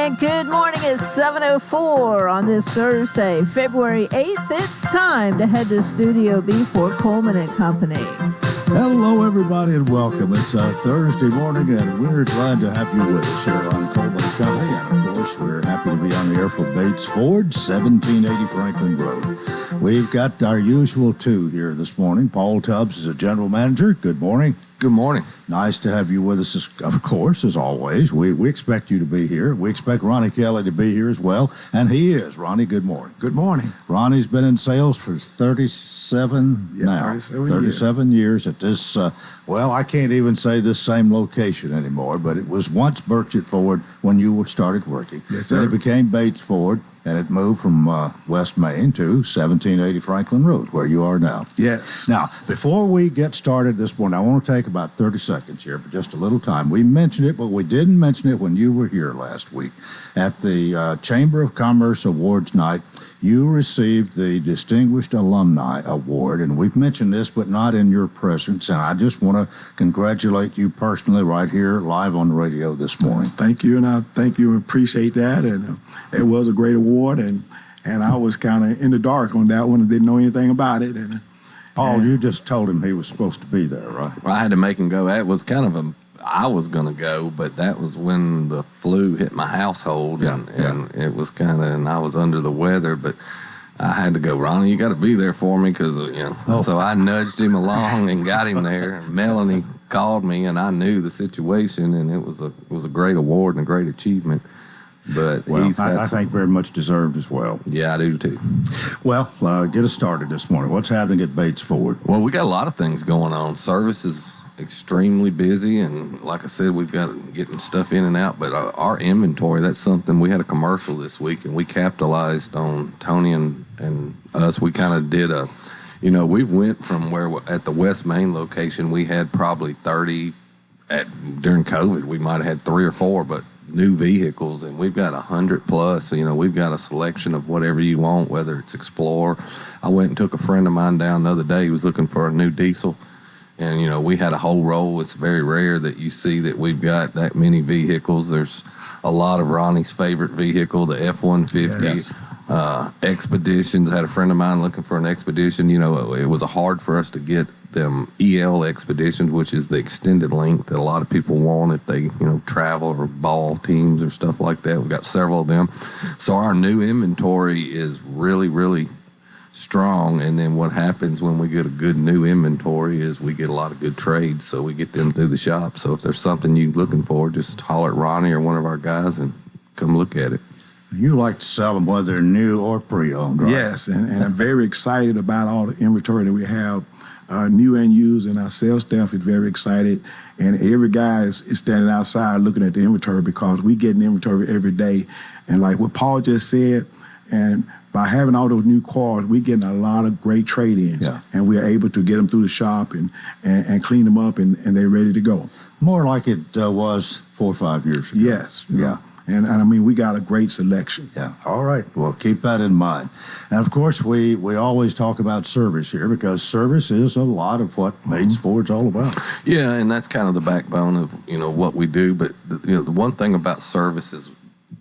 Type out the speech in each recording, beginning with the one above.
And good morning. It's 7:04 on this Thursday, February 8th. It's time to head to Studio B for Coleman and Company. Hello, everybody, and welcome. It's Thursday morning, and we're glad to have you with us here on Coleman and Company. And, of course, we're happy to be on the air for Bates Ford, 1780 Franklin Road. We've got our usual two here this morning. Paul Tubbs is a general manager. Good morning. Good morning. Nice to have you with us, of course, as always. We expect you to be here. We expect Ronnie Kelly to be here as well, and he is. Ronnie, good morning. Good morning. Ronnie's been in sales for 37 years at this, well, I can't even say this same location anymore, but it was once Burchett Ford when you started working. Yes, sir. Then it became Bates Ford, and it moved from West Main to 1780 Franklin Road, where you are now. Yes. Now, before we get started this morning, I want to take about 30 seconds here, but just a little time. We mentioned it, but we didn't mention it when you were here last week. At the Chamber of Commerce Awards night, you received the Distinguished Alumni Award, and we've mentioned this, but not in your presence, and I just want to congratulate you personally right here live on the radio this morning. Thank you, and I thank you and appreciate that, and it was a great award, and I was kind of in the dark on that one and didn't know anything about it. And Paul, you just told him he was supposed to be there, right? Well, I had to make him go. It was kind of I was going to go, but that was when the flu hit my household, and it was kind of, and I was under the weather, but I had to go. Ronnie, you got to be there for me, because So I nudged him along and got him there. Melanie called me, and I knew the situation, and it was a great award and a great achievement. But well, I think very much deserved as well. Yeah, I do too. Well, get us started this morning. What's happening at Bates Ford? Well, we got a lot of things going on. Service is extremely busy, and like I said, we've got getting stuff in and out, but our inventory, that's something. We had a commercial this week, and we capitalized on Tony and us. We kind of did we went from where at the West Main location we had probably 30 during COVID, we might have had 3 or 4, but new vehicles, and we've got 100 plus. So, we've got a selection of whatever you want, whether it's Explorer. I went and took a friend of mine down the other day. He was looking for a new diesel. And, we had a whole roll. It's very rare that you see that we've got that many vehicles. There's a lot of Ronnie's favorite vehicle, the F-150. Yes. Expeditions. I had a friend of mine looking for an Expedition. It was hard for us to get them EL Expeditions, which is the extended length that a lot of people want if they, travel or ball teams or stuff like that. We've got several of them. So our new inventory is really, really strong, and then what happens when we get a good new inventory is we get a lot of good trades, so we get them through the shop. So if there's something you're looking for, just holler at Ronnie or one of our guys and come look at it. You like to sell them whether they're new or pre-owned, right? Yes, and I'm very excited about all the inventory that we have, new and used, and our sales staff is very excited, and every guy is standing outside looking at the inventory, because we get an inventory every day. And like what Paul just said, and by having all those new cars, we're getting a lot of great trade-ins, and we are able to get them through the shop and clean them up, and they're ready to go. More like it was 4 or 5 years ago. Yes. Yeah. And I mean, we got a great selection. Yeah. All right. Well, keep that in mind. And, of course, we always talk about service here, because service is a lot of what Bates Ford's all about. Yeah, and that's kind of the backbone of, what we do. But, the one thing about service is,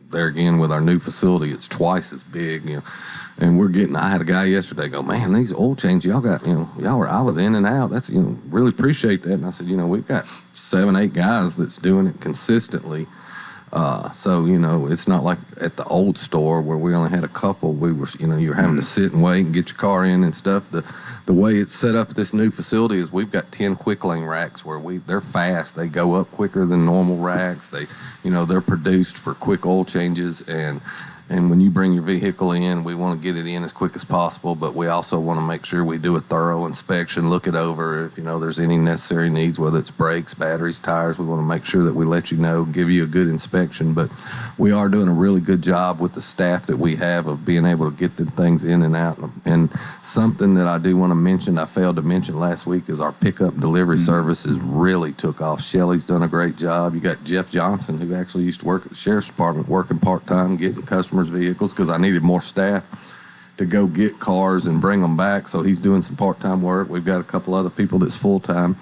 there again, with our new facility, it's twice as big, and I had a guy yesterday go, man, these oil changes y'all got, I was in and out. That's, really appreciate that. And I said, we've got 7, 8 guys that's doing it consistently. So, it's not like at the old store where we only had a couple. We were, you were having to sit and wait and get your car in and stuff. The way it's set up at this new facility is we've got 10 quick lane racks where they're fast. They go up quicker than normal racks. They're produced for quick oil changes, and when you bring your vehicle in, we want to get it in as quick as possible, but we also want to make sure we do a thorough inspection, look it over. If, there's any necessary needs, whether it's brakes, batteries, tires, we want to make sure that we let you know, give you a good inspection. But we are doing a really good job with the staff that we have of being able to get the things in and out. And something that I do want to mention, I failed to mention last week, is our pickup delivery services really took off. Shelley's done a great job. You got Jeff Johnson, who actually used to work at the Sheriff's Department, working part-time, getting customers vehicles, because I needed more staff to go get cars and bring them back. So he's doing some part-time work. We've got a couple other people that's full-time.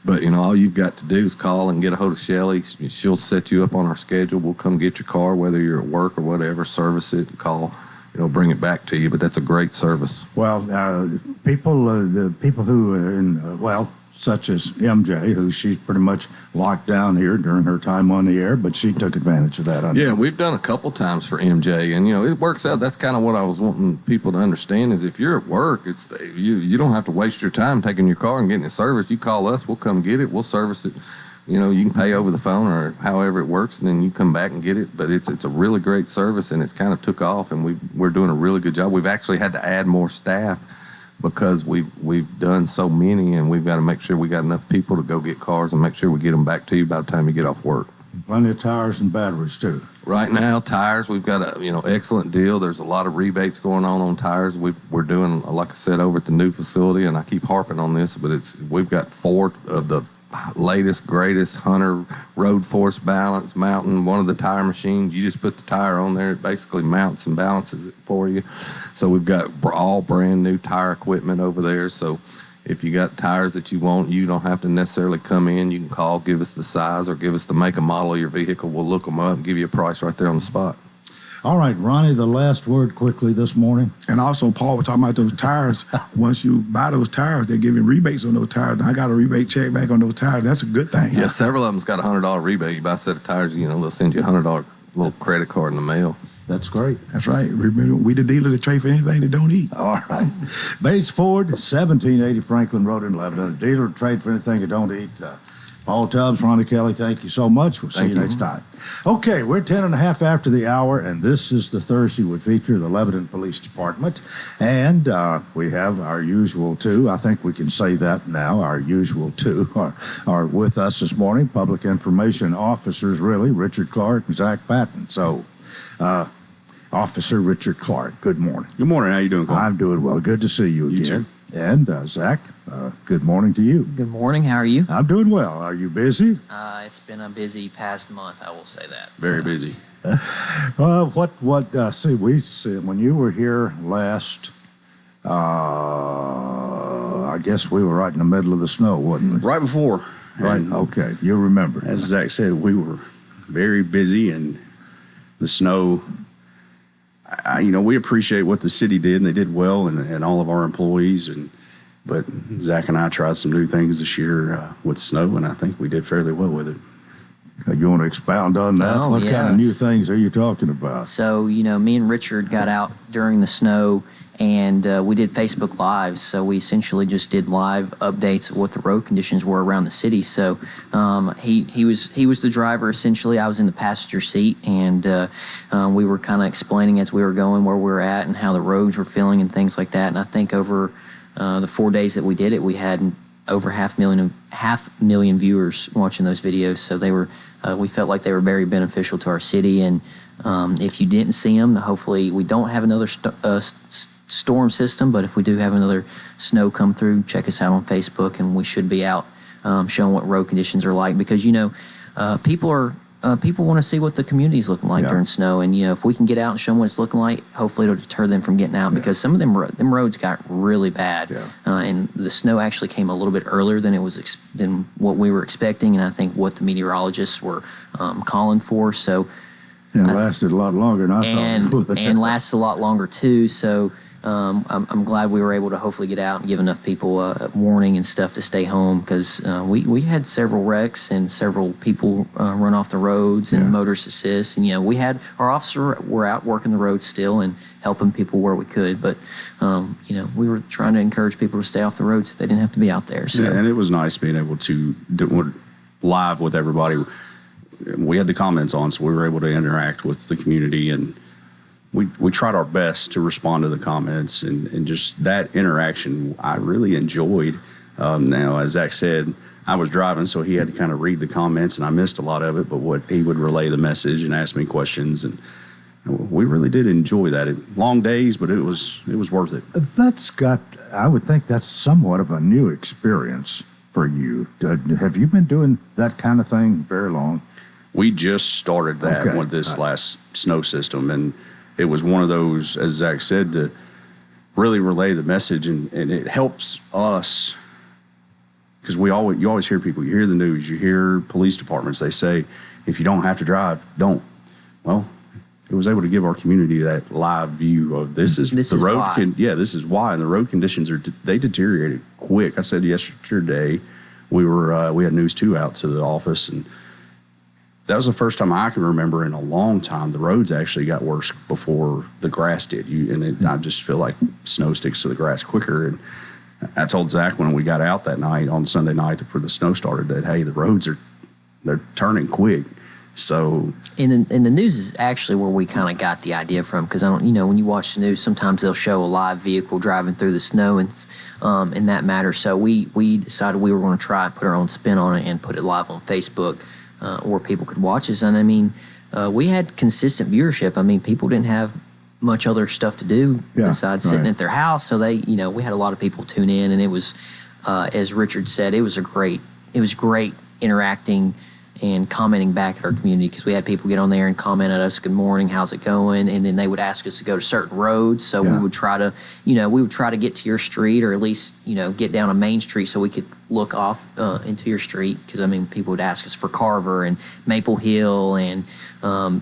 But, all you've got to do is call and get a hold of Shelly. She'll set you up on our schedule. We'll come get your car, whether you're at work or whatever, service it, call, bring it back to you. But that's a great service. Well, the people who are in, such as MJ, who she's pretty much locked down here during her time on the air, but she took advantage of that. Yeah, we've done a couple times for MJ, and it works out. That's kind of what I was wanting people to understand is if you're at work, you don't have to waste your time taking your car and getting it serviced. You call us, we'll come get it, we'll service it. You can pay over the phone or however it works, and then you come back and get it. But it's a really great service, and it's kind of took off, and we're doing a really good job. We've actually had to add more staff because we've done so many, and we've got to make sure we got enough people to go get cars and make sure we get them back to you by the time you get off work. Plenty of tires and batteries too. Right now, tires, we've got a excellent deal. There's a lot of rebates going on tires. We're doing, like I said, over at the new facility, and I keep harping on this, but we've got 4 of the latest, greatest Hunter Road Force Balance mounting, one of the tire machines. You just put the tire on there, it basically mounts and balances it for you. So we've got all brand new tire equipment over there. So if you got tires that you want, you don't have to necessarily come in. You can call, give us the size or give us the make and model of your vehicle. We'll look them up and give you a price right there on the spot. All right, Ronnie, the last word quickly this morning. And also, Paul, we're talking about those tires. Once you buy those tires, they're giving rebates on those tires. I got a rebate check back on those tires. That's a good thing. Yeah, several of them's got a $100 rebate. You buy a set of tires, they'll send you a $100 little credit card in the mail. That's great. That's right. Remember, we the dealer that trade for anything they don't eat. All right. Bates Ford, 1780 Franklin Road in Lebanon. Dealer to trade for anything you don't eat. Paul Tubbs, Ronnie Kelly, thank you so much. We'll see you next time. Okay, we're 10 and a half after the hour, and this is the Thursday would feature the Lebanon Police Department. And we have our usual two. I think we can say that now. Our usual two are with us this morning. Public information officers, really, Richard Clark and Zach Patton. So, Officer Richard Clark, good morning. Good morning. How you doing, Cole? I'm doing well. Good to see you again. You too. And Zach, good morning to you. Good morning. How are you? I'm doing well. Are you busy? It's been a busy past month, I will say that. Very busy. See, when you were here last, I guess we were right in the middle of the snow, wasn't we? Right before. Right. Okay. You remember. As Zach said, we were very busy, and the snow, we appreciate what the city did, and they did well, and all of our employees. But Zach and I tried some new things this year with snow, and I think we did fairly well with it. You want to expound on that? Oh, what yes. kind of new things are you talking about? So, me and Richard got out during the snow, and we did Facebook Lives. So we essentially just did live updates of what the road conditions were around the city. So he was the driver essentially. I was in the passenger seat, and we were kind of explaining as we were going where we were at and how the roads were feeling and things like that. And I think over the 4 days that we did it, we had over 500,000 viewers watching those videos. So they were, we felt like they were very beneficial to our city. And if you didn't see them, hopefully we don't have another storm system, but if we do have another snow come through, check us out on Facebook, and we should be out showing what road conditions are like, because people want to see what the community is looking like during snow, and if we can get out and show them what it's looking like, hopefully it'll deter them from getting out, because some of them roads got really bad, and the snow actually came a little bit earlier than than what we were expecting, and I think what the meteorologists were calling for. So it lasted a lot longer than I thought. And lasted a lot longer too. So I'm glad we were able to hopefully get out and give enough people a warning and stuff to stay home, because we had several wrecks and several people run off the roads and motorist assist, and we had our officers were out working the roads still and helping people where we could, but we were trying to encourage people to stay off the roads if they didn't have to be out there. So. Yeah, and it was nice being able to do live with everybody. We had the comments on, so we were able to interact with the community, and we tried our best to respond to the comments, and just that interaction I really enjoyed. Now, as Zach said, I was driving, so he had to kind of read the comments, and I missed a lot of it, but he would relay the message and ask me questions, and we really did enjoy that. Long days, but it was worth it. I would think that's somewhat of a new experience for you. Have you been doing that kind of thing very long? We just started that with this last snow system, and it was one of those, as Zach said, to really relay the message, and it helps us because you always hear people, you hear the news, you hear police departments, they say, if you don't have to drive, don't. Well, it was able to give our community that live view of this is why. This is why, and the road conditions they deteriorated quick. I said yesterday we had News 2 out to the office, and that was the first time I can remember in a long time the roads actually got worse before the grass did. I just feel like snow sticks to the grass quicker. And I told Zach when we got out that night on Sunday night before the snow started that, hey, the roads they're turning quick. So in the news is actually where we kind of got the idea from, because when you watch the news, sometimes they'll show a live vehicle driving through the snow and that matter. So we decided we were going to try and put our own spin on it and put it live on Facebook where people could watch us. And I mean, we had consistent viewership. I mean, people didn't have much other stuff to do besides sitting at their house. So we had a lot of people tune in, and it was, as Richard said, it was great interacting and commenting back at our community, because we had people get on there and comment at us, good morning, how's it going? And then they would ask us to go to certain roads. So we would try to get to your street, or at least, get down a main street so we could look off into your street. Because, I mean, people would ask us for Carver and Maple Hill and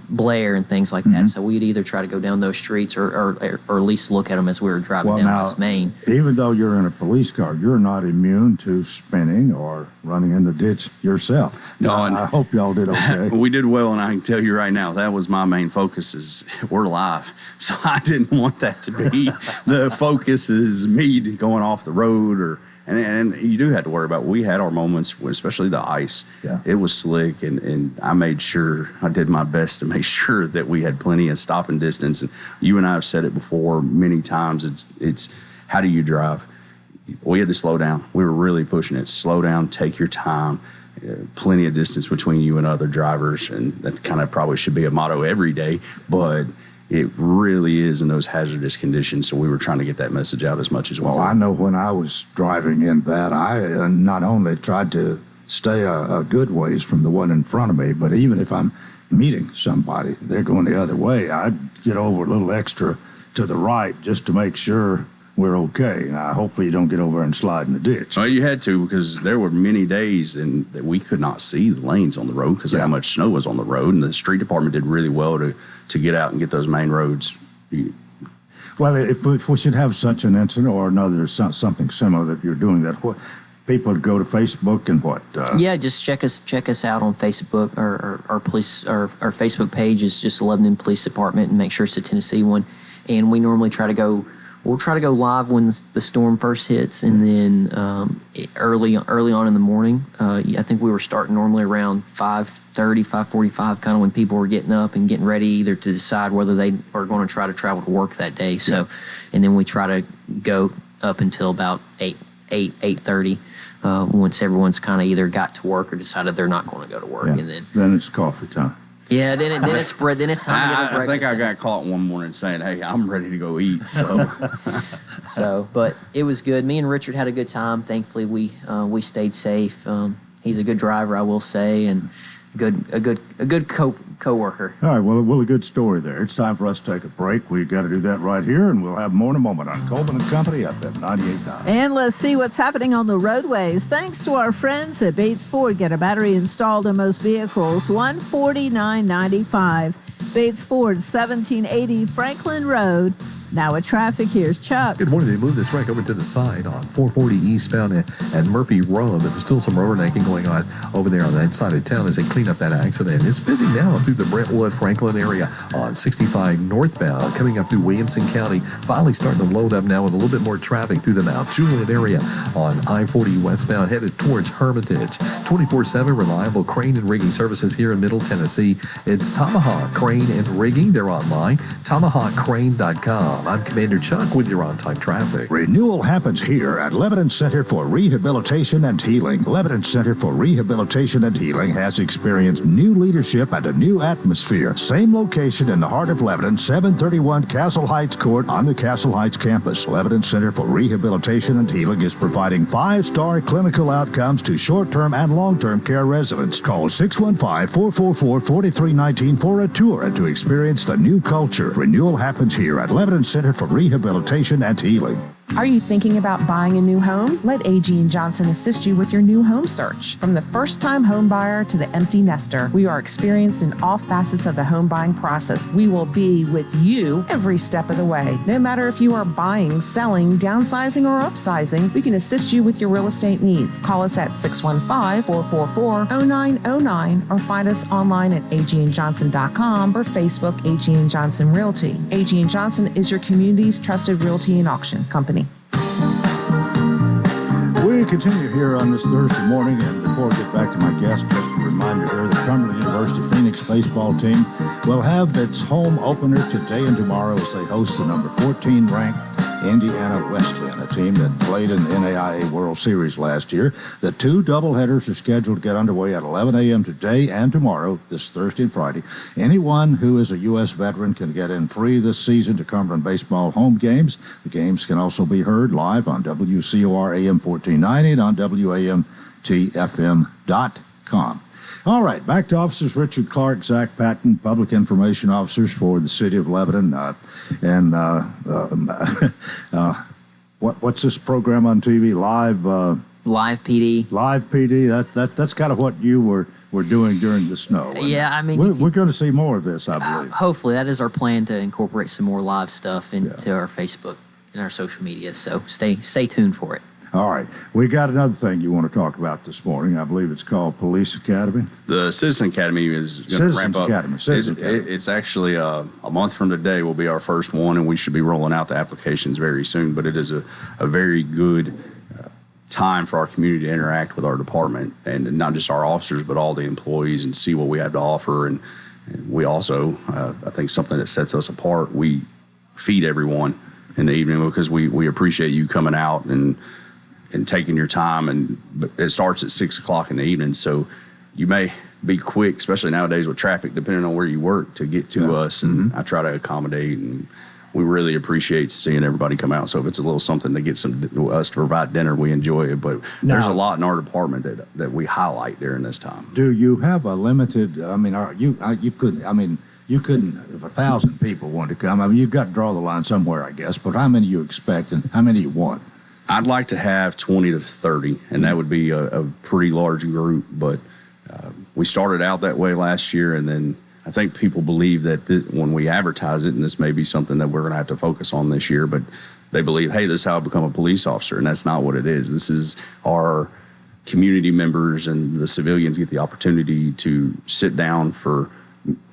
Blair and things like that. So we'd either try to go down those streets or at least look at them as we were driving down West Main. Even though you're in a police car, you're not immune to spinning or running in the ditch yourself. No, I hope y'all did okay. We did well, and I can tell you right now, that was my main focus is we're live. So I didn't want that to be the focus is me going off the road and you do have to worry about, we had our moments, especially the ice. Yeah. It was slick, and I made sure, I did my best to make sure that we had plenty of stopping distance. And you and I have said it before many times, it's how do you drive? We had to slow down. We were really pushing it. Slow down, take your time. Plenty of distance between you and other drivers, and that kind of probably should be a motto every day, but it really is in those hazardous conditions. So we were trying to get that message out as much as well. Well, I know when I was driving in that, I not only tried to stay a good ways from the one in front of me, but even if I'm meeting somebody, they're going the other way, I'd get over a little extra to the right just to make sure we're okay. Now, hopefully you don't get over and slide in the ditch. Well, you had to, because there were many days that we could not see the lanes on the road because of how much snow was on the road, and the street department did really well to get out and get those main roads. Well, if we should have such an incident or another, something similar that you're doing, that what people would go to Facebook and what? Just check us out on Facebook. Our Facebook page is just Lebanon Police Department, and make sure it's a Tennessee one. And we normally we'll try to go live when the storm first hits, and then early on in the morning. I think we were starting normally around 5:30, 5:45, kind of when people were getting up and getting ready either to decide whether they are going to try to travel to work that day. So, and then we try to go up until about 8:30, once everyone's kind of either got to work or decided they're not going to go to work, and then it's coffee time. Yeah, then it's spread. Then it's time to get a breakfast. I think I got caught one morning saying, "Hey, I'm ready to go eat." So, but it was good. Me and Richard had a good time. Thankfully, we stayed safe. He's a good driver, I will say, and a good co-worker. All right, well, a good story there. It's time for us to take a break. We've got to do that right here, and we'll have more in a moment on Coleman and Company FM 98.9. And let's see what's happening on the roadways. Thanks to our friends at Bates Ford, get a battery installed in most vehicles, $149.95. Bates Ford, 1780 Franklin Road. Now at traffic, here's Chuck. Good morning. They moved this right over to the side on 440 eastbound at Murphy Road, but there's still some rubbernecking going on over there on that side of town as they clean up that accident. It's busy now through the Brentwood, Franklin area on 65 northbound, coming up through Williamson County. Finally starting to load up now with a little bit more traffic through the Mount Juliet area on I-40 westbound, headed towards Hermitage. 24/7 reliable crane and rigging services here in Middle Tennessee. It's Tomahawk Crane and Rigging. They're online, tomahawkcrane.com. I'm Commander Chuck with your on-time traffic. Renewal happens here at Lebanon Center for Rehabilitation and Healing. Lebanon Center for Rehabilitation and Healing has experienced new leadership and a new atmosphere. Same location in the heart of Lebanon, 731 Castle Heights Court on the Castle Heights campus. Lebanon Center for Rehabilitation and Healing is providing 5-star clinical outcomes to short-term and long-term care residents. Call 615-444-4319 for a tour and to experience the new culture. Renewal happens here at Lebanon Center for Rehabilitation and Healing. Are you thinking about buying a new home? Let A.G. & Johnson assist you with your new home search. From the first-time home buyer to the empty nester, we are experienced in all facets of the home buying process. We will be with you every step of the way. No matter if you are buying, selling, downsizing, or upsizing, we can assist you with your real estate needs. Call us at 615-444-0909 or find us online at agandjohnson.com or Facebook A.G. & Johnson Realty. A.G. & Johnson is your community's trusted realty and auction company. We continue here on this Thursday morning, and before we get back to my guest, just a reminder here, the Cumberland University Phoenix baseball team will have its home opener today and tomorrow as they host the number 14 ranked Indiana Wesleyan, a team that played in the NAIA World Series last year. The two doubleheaders are scheduled to get underway at 11 a.m. today and tomorrow, this Thursday and Friday. Anyone who is a U.S. veteran can get in free this season to Cumberland baseball home games. The games can also be heard live on WCOR AM 1490 and on WAMTFM.com. All right, back to officers Richard Clark, Zach Patton, public information officers for the city of Lebanon. What's this program on TV? Live PD. Live PD. That's kind of what you were doing during the snow. Yeah, I mean, we're going to see more of this, I believe. Hopefully, that is our plan, to incorporate some more live stuff into our Facebook and our social media. So stay tuned for it. All right. We got another thing you want to talk about this morning. I believe it's called Police Academy. The Citizen Academy is going to ramp up. Citizen Academy. It's actually a month from today will be our first one, and we should be rolling out the applications very soon. But it is a very good time for our community to interact with our department, and not just our officers, but all the employees, and see what we have to offer. And we also, I think something that sets us apart, we feed everyone in the evening because we appreciate you coming out and taking your time, but it starts at 6 o'clock in the evening, so you may be quick, especially nowadays with traffic, depending on where you work, to get to us. And I try to accommodate, and we really appreciate seeing everybody come out. So if it's a little something to get us to provide dinner, we enjoy it. But there's a lot in our department that we highlight during this time. Do you have a limited? I mean, you couldn't. I mean, you couldn't. If 1,000 people wanted to come, I mean, you've got to draw the line somewhere, I guess. But how many you expect, and how many you want? I'd like to have 20 to 30, and that would be a pretty large group. But we started out that way last year, and then I think people believe that when we advertise it, and this may be something that we're going to have to focus on this year, but they believe, hey, this is how I become a police officer, and that's not what it is. This is our community members and the civilians get the opportunity to sit down for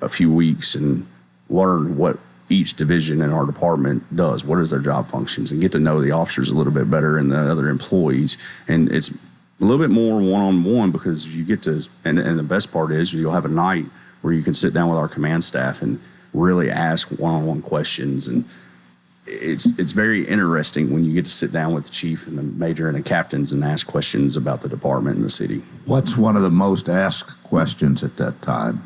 a few weeks and learn what each division in our department does, what is their job functions, and get to know the officers a little bit better and the other employees. And it's a little bit more one-on-one because you get to, and the best part is you'll have a night where you can sit down with our command staff and really ask one-on-one questions. And it's very interesting when you get to sit down with the chief and the major and the captains and ask questions about the department and the city. What's one of the most asked questions at that time?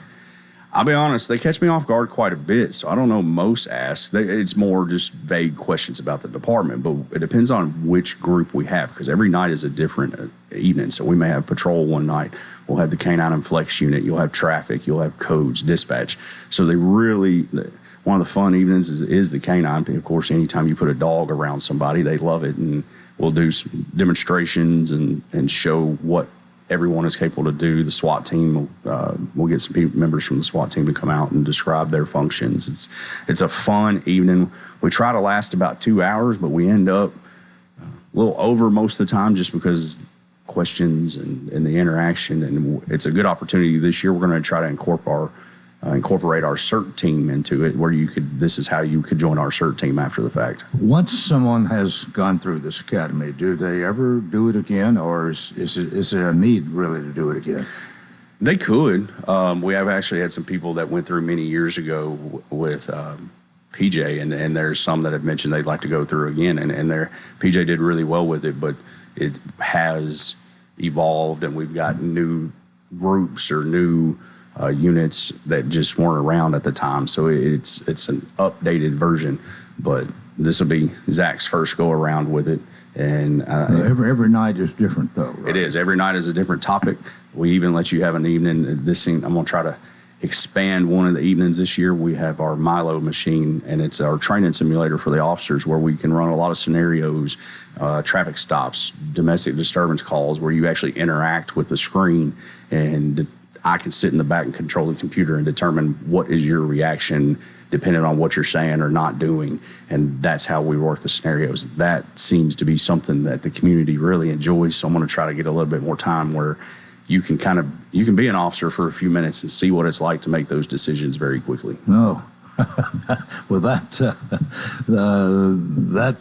I'll be honest, they catch me off guard quite a bit, so I don't know most asked. It's more just vague questions about the department, but it depends on which group we have, because every night is a different evening. So we may have patrol one night, we'll have the Canine and Flex unit, you'll have traffic, you'll have codes, dispatch. So they really, one of the fun evenings is the canine. Of course, anytime you put a dog around somebody, they love it, and we'll do some demonstrations and show what everyone is capable to do. The SWAT team, we'll get some members from the SWAT team to come out and describe their functions. It's a fun evening. We try to last about 2 hours, but we end up a little over most of the time just because questions and the interaction. And it's a good opportunity. This year we're going to try to incorporate our CERT team into it, where this is how you could join our CERT team after the fact. Once someone has gone through this academy, do they ever do it again, or is there a need really to do it again? They could. We have actually had some people that went through many years ago with PJ, and there's some that have mentioned they'd like to go through again, and PJ did really well with it, but it has evolved, and we've got new groups or new units that just weren't around at the time. So it's an updated version, but this will be Zach's first go around with it. And every night is different, though, right? It is. Every night is a different topic. We even let you have an evening. I'm going to try to expand one of the evenings this year. We have our Milo machine, and it's our training simulator for the officers where we can run a lot of scenarios, traffic stops, domestic disturbance calls, where you actually interact with the screen, and I can sit in the back and control the computer and determine what is your reaction depending on what you're saying or not doing. And that's how we work the scenarios. That seems to be something that the community really enjoys. So I'm going to try to get a little bit more time where you can be an officer for a few minutes and see what it's like to make those decisions very quickly. No. Well, that's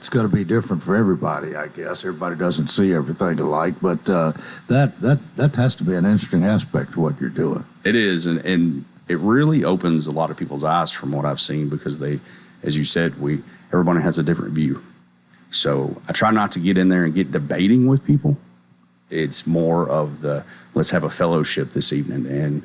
going to be different for everybody, I guess. Everybody doesn't see everything alike, but that has to be an interesting aspect to what you're doing. It is, and it really opens a lot of people's eyes from what I've seen, because they, as you said, everybody has a different view. So I try not to get in there and get debating with people. It's more of let's have a fellowship this evening. And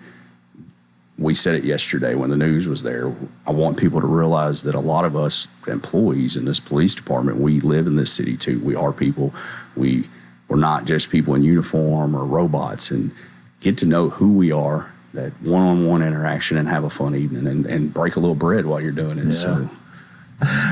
we said it yesterday when the news was there. I want people to realize that a lot of us employees in this police department, we live in this city too. We are people. We're not just people in uniform or robots, and get to know who we are, that one-on-one interaction, and have a fun evening and break a little bread while you're doing it. Yeah. So,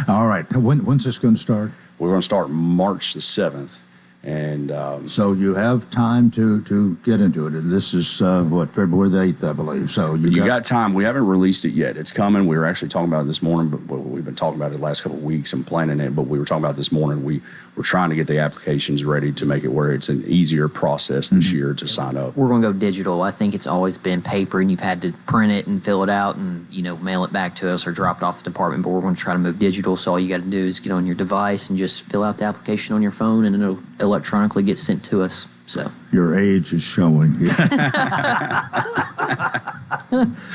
all right. When's this going to start? We're going to start March the 7th. And so you have time to get into it. And this is, February the 8th, I believe. So you got time. We haven't released it yet. It's coming. We were actually talking about it this morning, but we've been talking about it the last couple of weeks and planning it. But we were talking about it this morning. We're trying to get the applications ready to make it where it's an easier process this year to sign up. We're going to go digital. I think it's always been paper, and you've had to print it and fill it out and, mail it back to us or drop it off the department. But we're going to try to move digital. So all you got to do is get on your device and just fill out the application on your phone, and it'll electronically get sent to us. So your age is showing.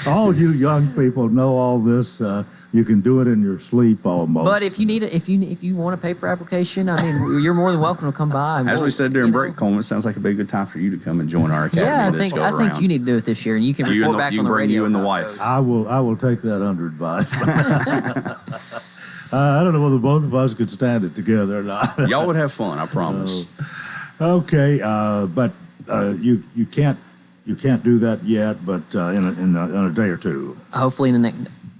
All you young people know all this. You can do it in your sleep almost. But if you need if you want a paper application, I mean, you're more than welcome to come by. As we said during break, Coleman, it sounds like a big good time for you to come and join our academy. Yeah, I think you need to do it this year, and you can report back on the radio. You and the wife. I will take that under advice. I don't know whether both of us could stand it together or not. Y'all would have fun, I promise. Okay, but you can't do that yet, but in a day or two. Hopefully,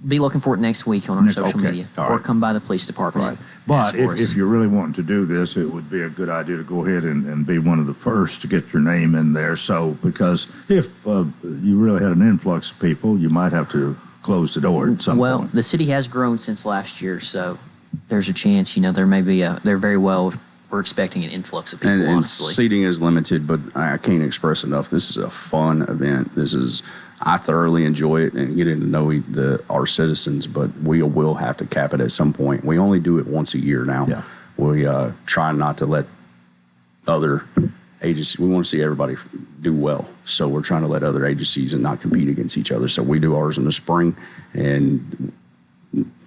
be looking for it next week on our social media, or come by the police department. Right. But if you're really wanting to do this, it would be a good idea to go ahead and be one of the first to get your name in there. So, because if you really had an influx of people, you might have to close the door at some point. Well, the city has grown since last year, so there's a chance. There may be we're expecting an influx of people. And honestly, seating is limited, but I can't express enough. This is a fun event. I thoroughly enjoy it and getting to know our citizens, but we will have to cap it at some point. We only do it once a year now. Yeah. We try not to let other agencies, we want to see everybody do well. So we're trying to let other agencies and not compete against each other. So we do ours in the spring, and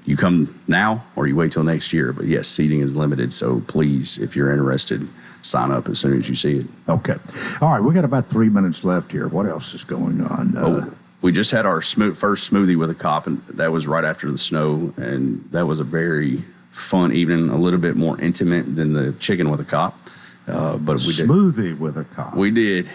you come now or you wait till next year. But yes, seating is limited. So please, if you're interested, sign up as soon as you see it. Okay. All right. We got about 3 minutes left here. What else is going on? We just had our first smoothie with a cop, and that was right after the snow. And that was a very fun evening, a little bit more intimate than the chicken with a cop. But we did smoothie with a cop. We did.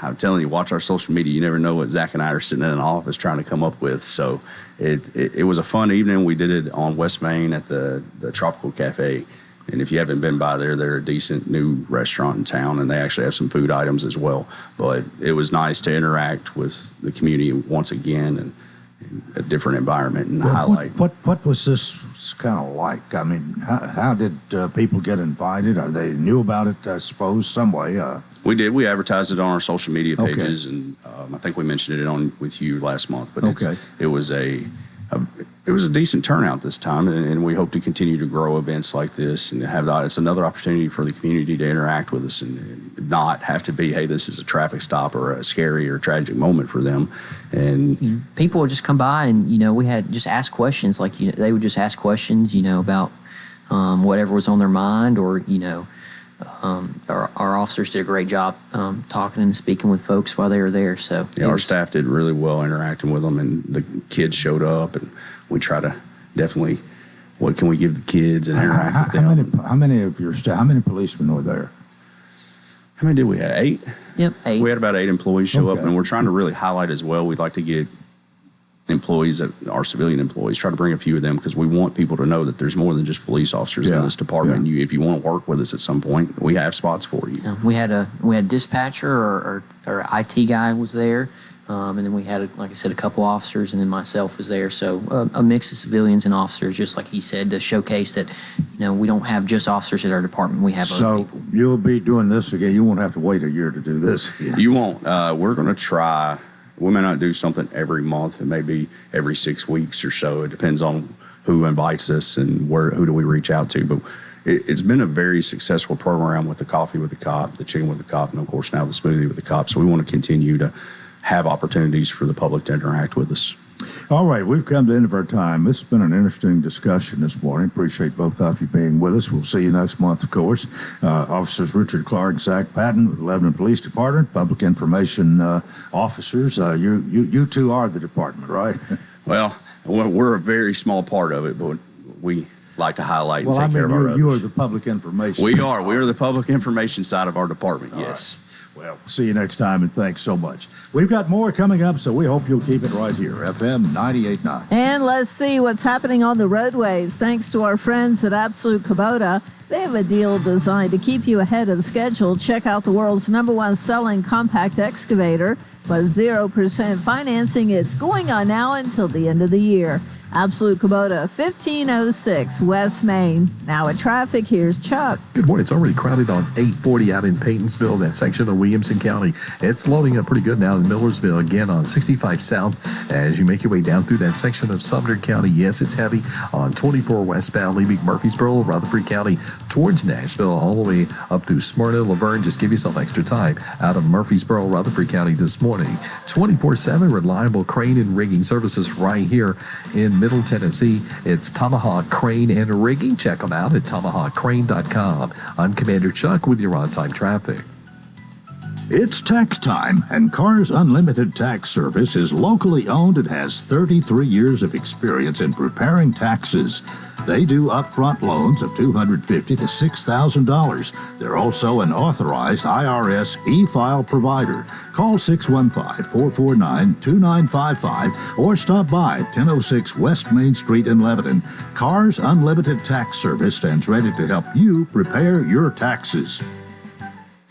I'm telling you, watch our social media. You never know what Zach and I are sitting in an office trying to come up with. So it was a fun evening. We did it on West Main at the Tropical Cafe. And if you haven't been by there, they're a decent new restaurant in town, and they actually have some food items as well. But it was nice to interact with the community once again and a different environment and highlight. What was this kind of like? I mean, how did people get invited? Or they knew about it, I suppose, some way? We did. We advertised it on our social media pages, and I think we mentioned it with you last month. But it was a decent turnout this time, and we hope to continue to grow events like this and have that. It's another opportunity for the community to interact with us and not have to be, hey, this is a traffic stop or a scary or tragic moment for them. And people would just come by, and we had just ask questions. Like they would just ask questions, about whatever was on their mind, or our officers did a great job talking and speaking with folks while they were there. So our staff did really well interacting with them, and the kids showed up, and we try to definitely, what can we give the kids and interact with them. How many of your staff? How many policemen were there? How many did we have? 8? Yep, 8. We had about 8 employees show up, and we're trying to really highlight as well. We'd like to get employees that are civilian employees, try to bring a few of them because we want people to know that there's more than just police officers in this department. If you want to work with us at some point, we have spots for you. We had a dispatcher or IT guy was there, and then we had, like I said, a couple officers, and then myself was there. So a mix of civilians and officers, just like he said, to showcase that we don't have just officers at our department. We have other people. So you'll be doing this again. You won't have to wait a year to do this again. You won't. We're going to try. We may not do something every month. It may be every 6 weeks or so. It depends on who invites us and who do we reach out to. But it's been a very successful program with the coffee with the cop, the chicken with the cop, and of course now the smoothie with the cop. So we want to continue to have opportunities for the public to interact with us. All right, we've come to the end of our time. This has been an interesting discussion this morning. Appreciate both of you being with us. We'll see you next month, of course. Officers Richard Clark, Zach Patton with the Lebanon Police Department, Public Information Officers. You two are the department, right? Well, we're a very small part of it, but we like to highlight and take care of our others. You are the Public Information. We are. We are the public information side of our department, yes. Right. Well, see you next time, and thanks so much. We've got more coming up, so we hope you'll keep it right here, FM 98.9. And let's see what's happening on the roadways. Thanks to our friends at Absolute Kubota. They have a deal designed to keep you ahead of schedule. Check out the world's #1 selling compact excavator with 0% financing. It's going on now until the end of the year. Absolute Kubota, 1506 West Main. Now at traffic, here's Chuck. Good morning. It's already crowded on 840 out in Paytonsville, that section of Williamson County. It's loading up pretty good now in Millersville, again on 65 South. As you make your way down through that section of Sumner County, yes, it's heavy on 24 westbound, leaving Murfreesboro, Rutherford County towards Nashville, all the way up to Smyrna, Laverne. Just give yourself extra time out of Murfreesboro, Rutherford County this morning. 24/7 reliable crane and rigging services right here in Middle Tennessee. It's Tomahawk Crane and Rigging. Check them out at tomahawkcrane.com. I'm Commander Chuck with your on-time traffic. It's tax time, and Cars Unlimited Tax Service is locally owned and has 33 years of experience in preparing taxes. They do upfront loans of $250 to $6,000. They're also an authorized IRS e-file provider. Call 615-449-2955 or stop by 1006 West Main Street in Lebanon. Cars Unlimited Tax Service stands ready to help you prepare your taxes.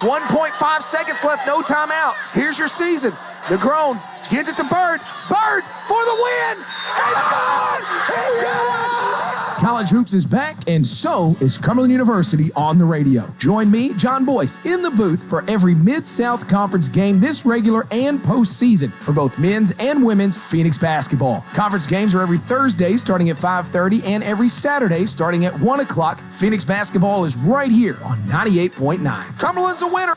1.5 seconds left, no timeouts. Here's your season. Negron gives it to Bird. Bird for the win. It's gone! He did it! College Hoops is back, and so is Cumberland University on the radio. Join me, John Boyce, in the booth for every Mid-South Conference game this regular and postseason for both men's and women's Phoenix basketball. Conference games are every Thursday starting at 5:30 and every Saturday starting at 1 o'clock. Phoenix basketball is right here on 98.9. Cumberland's a winner.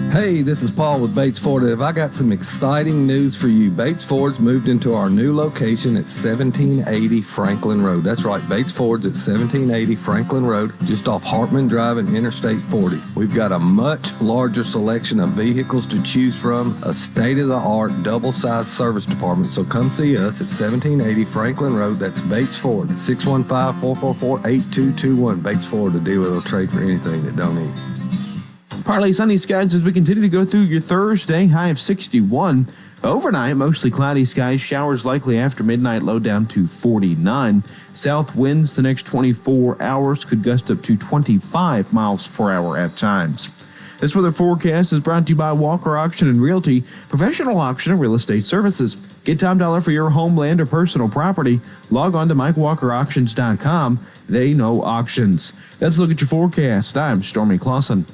Hey, this is Paul with Bates Ford. I got some exciting news for you. Bates Ford's moved into our new location at 1780 Franklin Road. That's right, Bates Ford's at 1780 Franklin Road, just off Hartman Drive and Interstate 40. We've got a much larger selection of vehicles to choose from, a state-of-the-art double-sized service department. So come see us at 1780 Franklin Road. That's Bates Ford, 615-444-8221. Bates Ford, the dealer will trade for anything that don't eat. Partly sunny skies as we continue to go through your Thursday, high of 61. Overnight, mostly cloudy skies, showers likely after midnight, low down to 49. South winds the next 24 hours could gust up to 25 miles per hour at times. This weather forecast is brought to you by Walker Auction and Realty, professional auction and real estate services. Get top dollar for your home, land, or personal property. Log on to MikeWalkerAuctions.com. They know auctions. Let's look at your forecast. I'm Stormy Clausen.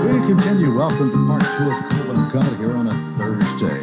We continue. Welcome to part 2 of Coleman & Company here on a Thursday.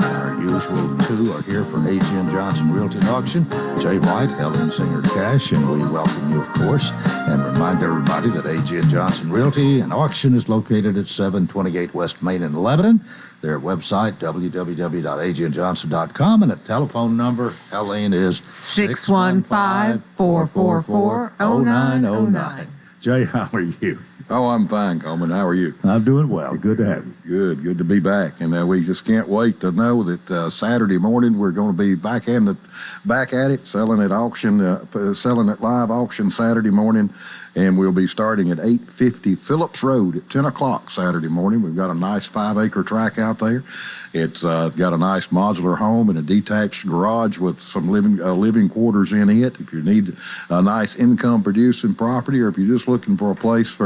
Our usual two are here for A.G. & Johnson Realty and Auction. Jay White, Helen Singer Cash, and we welcome you, of course, and remind everybody that A.G. & Johnson Realty and Auction is located at 728 West Main in Lebanon. Their website, www.agandjohnson.com, and a telephone number, Helene, is 615-444-0909. Jay, how are you? Oh, I'm fine, Coleman. How are you? I'm doing well. Good to have you. Good to be back. And we just can't wait to know that Saturday morning we're going to be back at it, selling at auction, selling at live auction Saturday morning and we'll be starting at 850 Phillips Road at 10 o'clock Saturday morning. We've got a nice 5-acre tract out there. It's got a nice modular home and a detached garage with some living quarters in it. If you need a nice income-producing property, or if you're just looking for a place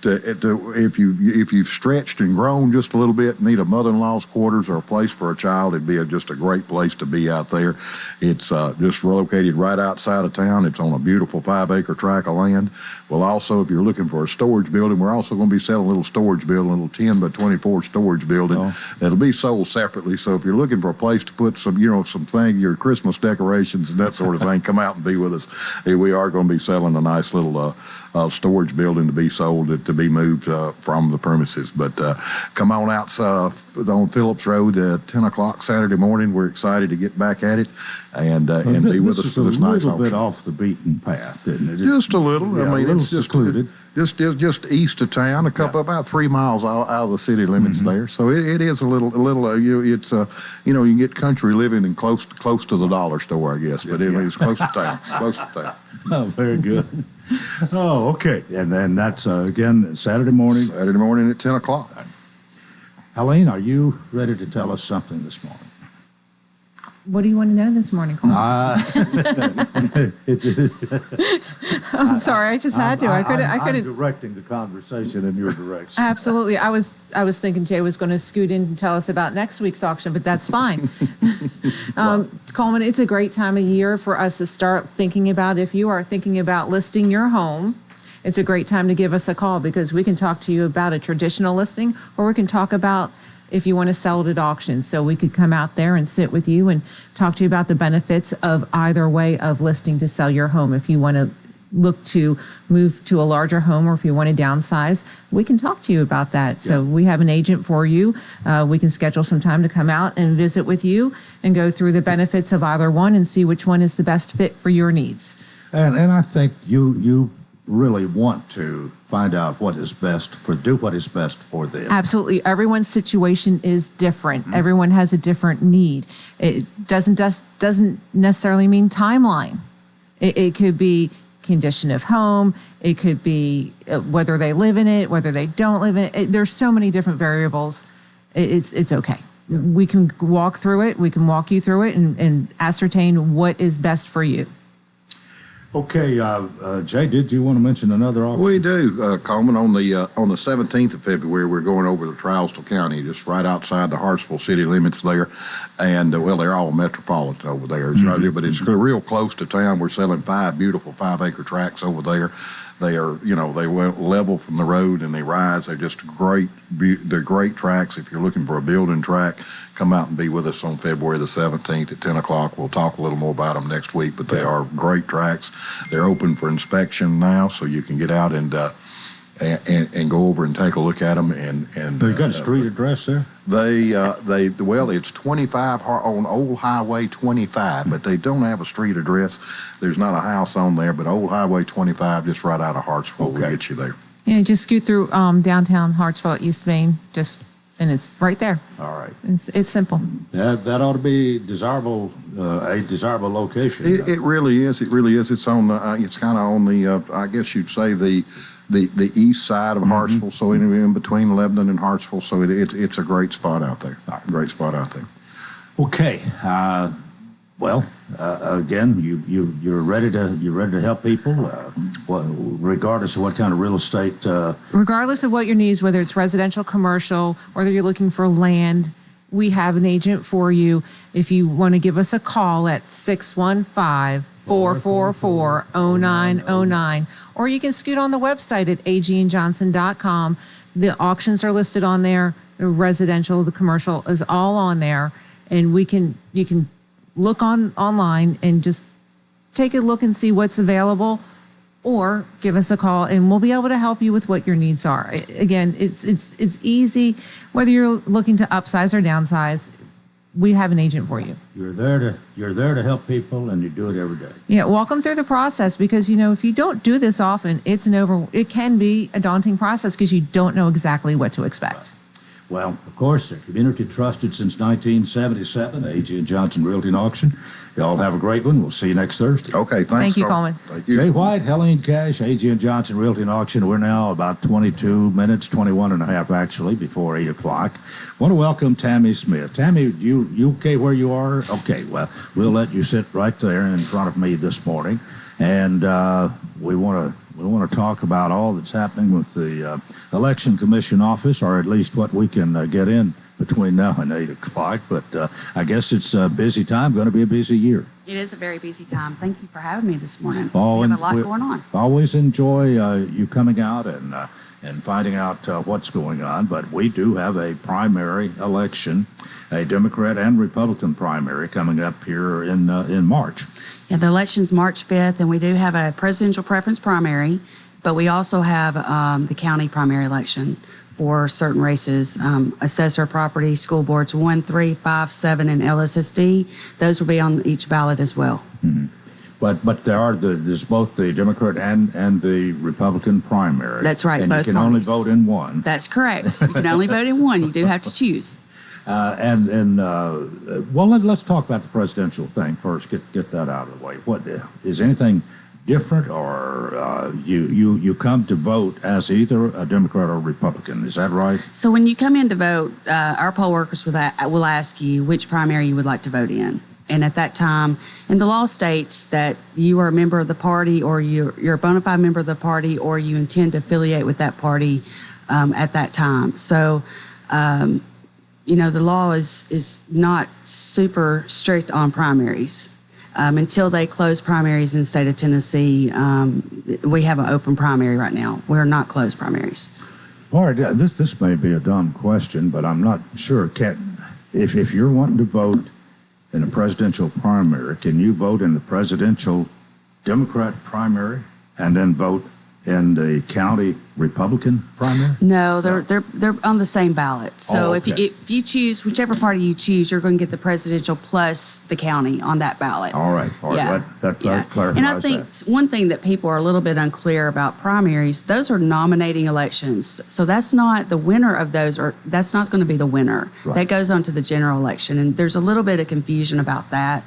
if you've stretched and grown just a little bit, need a mother-in-law's quarters or a place for a child, it'd be just a great place to be out there. It's just located right outside of town. It's on a beautiful 5-acre tract of land. Well, also, if you're looking for a storage building, we're also going to be selling a little storage building, a little 10 by 24 storage building that'll be sold separately. So if you're looking for a place to put some your Christmas decorations and that sort of thing, come out and be with us. We are going to be selling a nice little storage building to be sold, to be moved from the premises. But come on out on Phillips Road at 10 o'clock Saturday morning. We're excited to get back at it and be with us for this nice auction. This is a little bit off the beaten path, isn't it? Just a little. Yeah, I mean, it's secluded. Just east of town, about 3 miles out of the city limits there. So it is a little. It's you can get country living and close to the dollar store, I guess. But it's close to town. Close to town. Oh, very good. Oh, okay. And then that's again Saturday morning. Saturday morning at 10 o'clock. Helene, are you ready to tell us something this morning? What do you want to know this morning, Coleman? I'm sorry, I just had to. I couldn't. I'm directing the conversation in your direction. Absolutely. I was thinking Jay was going to scoot in and tell us about next week's auction, but that's fine. Coleman, it's a great time of year for us to start thinking about, if you are thinking about listing your home, it's a great time to give us a call, because we can talk to you about a traditional listing, or we can talk about if you want to sell it at auction. So we could come out there and sit with you and talk to you about the benefits of either way of listing to sell your home. If you want to look to move to a larger home, or if you want to downsize, we can talk to you about that. So we have an agent for you. We can schedule some time to come out and visit with you and go through the benefits of either one and see which one is the best fit for your needs. And I think you really want to find out what is best for them. Absolutely. Everyone's situation is different. Everyone has a different need. It doesn't necessarily mean timeline. It could be condition of home. It could be whether they live in it, whether they don't live in it. There's so many different variables. It's okay. We can walk through it. We can walk you through it and ascertain what is best for you. Okay, Jay, did you want to mention another auction? We do, Coleman. On the 17th of February, we're going over to Trousdale County, just right outside the Hartsville city limits there. And, they're all metropolitan over there. Right there, but it's real close to town. We're selling 5 beautiful 5-acre tracts over there. They are, they level from the road and they rise. They're just great. They're great tracks. If you're looking for a building track, come out and be with us on February the 17th at 10 o'clock. We'll talk a little more about them next week, but they are great tracks. They're open for inspection now, so you can get out and go over and take a look at them. And they got a street address there? It's 25 on Old Highway 25, but they don't have a street address. There's not a house on there, but Old Highway 25, just right out of Hartsville, will get you there. Yeah, just scoot through downtown Hartsville at East Main, and it's right there. All right. It's simple. That ought to be desirable, a desirable location. It really is. It really is. It's on. It's kind of on the. I guess you'd say the east side of Hartsville, so in between Lebanon and Hartsville. So it's a great spot out there. Great spot out there. Okay. Again, you're ready to help people, regardless of what kind of real estate. Regardless of what your needs, whether it's residential, commercial, whether you're looking for land, we have an agent for you. If you want to give us a call at 615-444-0909, or you can scoot on the website at agandjohnson.com. The auctions are listed on there. The residential, the commercial is all on there, and you can look online and just take a look and see what's available, or give us a call and we'll be able to help you with what your needs are. Again, it's easy. Whether you're looking to upsize or downsize, we have an agent for you. You're there to help people, and you do it every day. Yeah, walk them through the process, because if you don't do this often, it can be a daunting process because you don't know exactly what to expect. Well, of course, they're community trusted since 1977, A.G. and Johnson Realty and Auction. Y'all have a great one. We'll see you next Thursday. Okay, thanks. Thank you, Coleman. Thank you. Jay White, Helene Cash, A.G. and Johnson Realty and Auction. We're now about 22 minutes, 21 and a half actually, before 8 o'clock. Want to welcome Tammy Smith. Tammy, you okay where you are? Okay, well, we'll let you sit right there in front of me this morning. And we want to talk about all that's happening with the Election Commission office, or at least what we can get in between now and 8 o'clock. But I guess it's a busy time, going to be a busy year. It is a very busy time. Thank you for having me this morning. Oh, we have a lot going on. Always enjoy you coming out and finding out what's going on. But we do have a primary election, a Democrat and Republican primary coming up here in March. Yeah, the election's March 5th, and we do have a presidential preference primary, but we also have the county primary election for certain races, assessor, property, school boards 1, 3, 5, 7, and LSSD. Those will be on each ballot as well. Mm-hmm. But there's both the Democrat and the Republican primary. That's right, and both you can parties. only vote in one. That's correct. You can only vote in one. You do have to choose. Well, let's talk about the presidential thing first. Get that out of the way. What is anything different, or you come to vote as either a Democrat or Republican? Is that right? So when you come in to vote, our poll workers will ask you which primary you would like to vote in. And at that time, and the law states that you are a member of the party, or you're a bona fide member of the party, or you intend to affiliate with that party at that time. So, the law is not super strict on primaries. Until they close primaries in the state of Tennessee, we have an open primary right now. We're not closed primaries. All right, this may be a dumb question, but I'm not sure. If you're wanting to vote in a presidential primary, can you vote in the presidential Democrat primary and then vote in the county Republican primary? No, they're on the same ballot. So okay. if you choose whichever party you choose, you're going to get the presidential plus the county on that ballot. All right. Yeah. That clarifies And I think one thing that people are a little bit unclear about primaries, those are nominating elections. So that's not the winner of those, or that's not going to be the winner. Right. That goes on to the general election. And there's a little bit of confusion about that.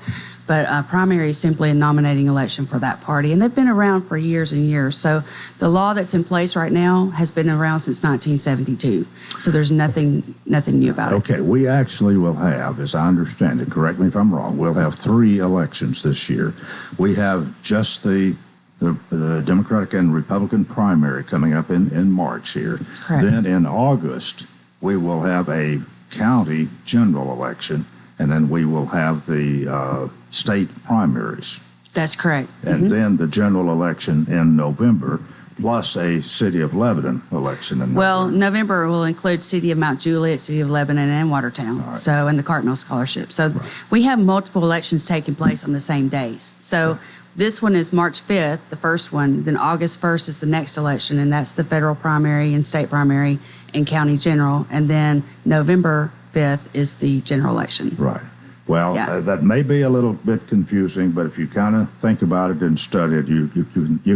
But primary is simply a nominating election for that party. And they've been around for years and years. So the law that's in place right now has been around since 1972. So there's nothing new about it. Okay, we actually will have, as I understand it, correct me if I'm wrong, we'll have 3 elections this year. We have just the Democratic and Republican primary coming up in March here. That's correct. Then in August, we will have a county general election, and then we will have the state primaries. That's correct. And then the general election in November, plus a City of Lebanon election in Well, November will include City of Mount Juliet, City of Lebanon, and Watertown. Right. So, and the Cartmel Scholarship. So we have multiple elections taking place on the same days. So this one is March 5th, the first one. Then August 1st is the next election, and that's the federal primary and state primary and county general. And then November 5th is the general election. Right. Well, Yeah. that may be a little bit confusing, but if you kind of think about it and study it, you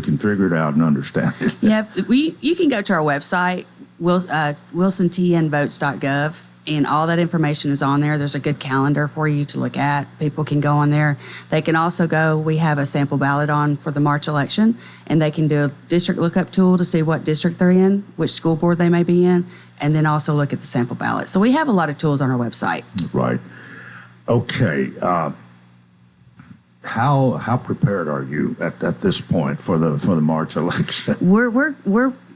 can figure it out and understand it. Yeah, you can go to our website, wilsontnvotes.gov, and all that information is on there. There's a good calendar for you to look at. People can go on there. They can also we have a sample ballot on for the March election, and they can do a district lookup tool to see what district they're in, which school board they may be in, and then also look at the sample ballot. So we have a lot of tools on our website. Right. Okay. How prepared are you at this point for the March election? We're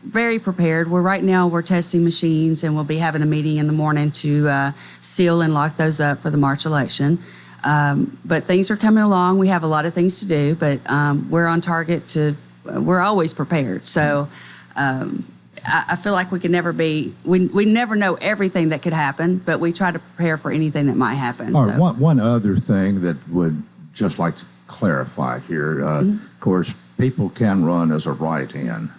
very prepared. Right now we're testing machines, and we'll be having a meeting in the morning to seal and lock those up for the March election. But things are coming along. We have a lot of things to do, but we're on target we're always prepared. So I feel like we can never we never know everything that could happen, but we try to prepare for anything that might happen. All right, one other thing that would just like to clarify here. Of course, people can run as a write-in,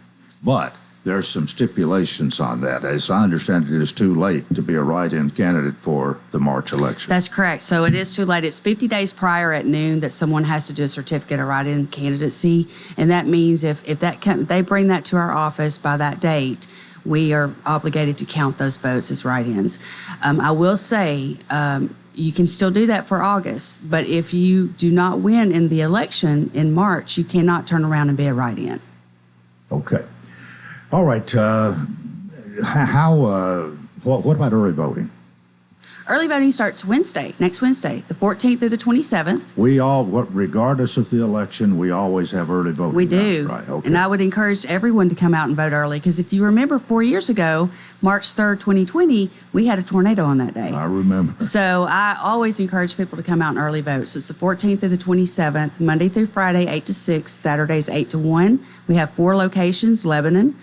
but there's some stipulations on that. As I understand it is too late to be a write-in candidate for the March election. That's correct. So it is too late. It's 50 days prior at noon that someone has to do a certificate of write-in candidacy. And that means if they bring that to our office by that date, we are obligated to count those votes as write-ins. I will say, you can still do that for August, but if you do not win in the election in March, you cannot turn around and be a write-in. Okay. All right. What about early voting? Early voting starts next Wednesday, the 14th through the 27th. Regardless of the election, we always have early voting. We do. Right. Okay. And I would encourage everyone to come out and vote early, because if you remember 4 years ago, March 3rd, 2020, we had a tornado on that day. I remember. So I always encourage people to come out and early vote. So it's the 14th through the 27th, Monday through Friday, 8 to 6, Saturdays, 8 to 1. We have 4 locations: Lebanon,